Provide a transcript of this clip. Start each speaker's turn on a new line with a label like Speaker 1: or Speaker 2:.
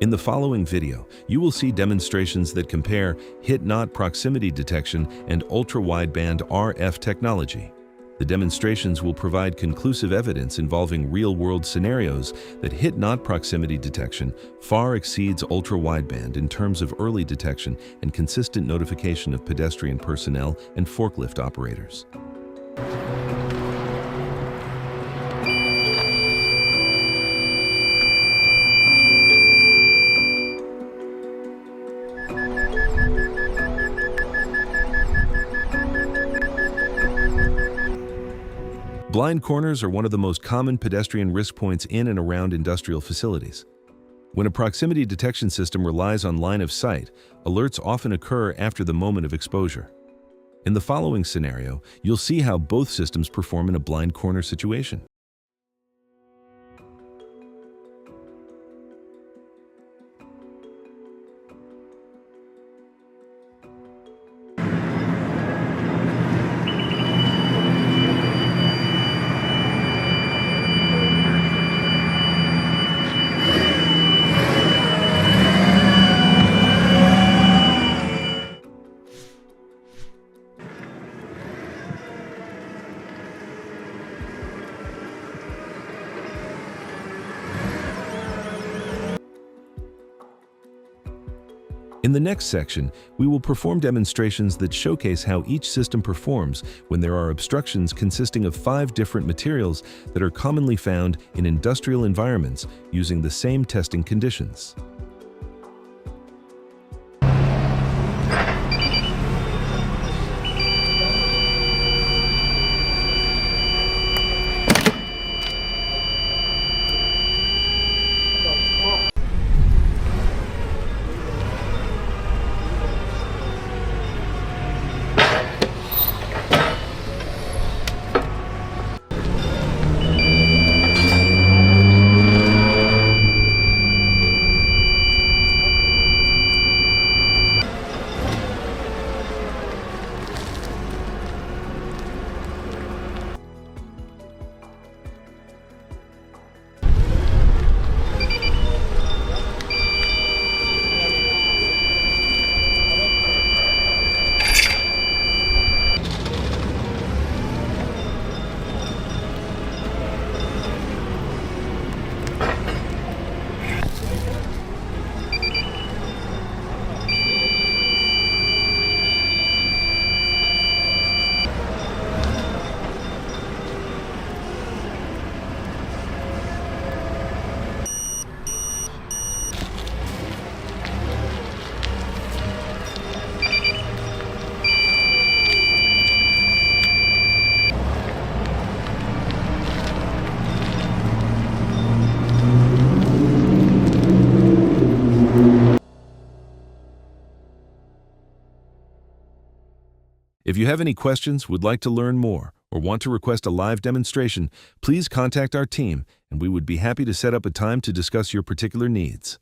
Speaker 1: In the following video, you will see demonstrations that compare hit-not proximity detection and ultra-wideband RF technology. The demonstrations will provide conclusive evidence involving real-world scenarios that hit-not proximity detection far exceeds ultra-wideband in terms of early detection and consistent notification of pedestrian personnel and forklift operators. Blind corners are one of the most common pedestrian risk points in and around industrial facilities. When a proximity detection system relies on line of sight, alerts often occur after the moment of exposure. In the following scenario, you'll see how both systems perform in a blind corner situation. In the next section, we will perform demonstrations that showcase how each system performs when there are obstructions consisting of 5 different materials that are commonly found in industrial environments using the same testing conditions. If you have any questions, would like to learn more, or want to request a live demonstration, please contact our team and we would be happy to set up a time to discuss your particular needs.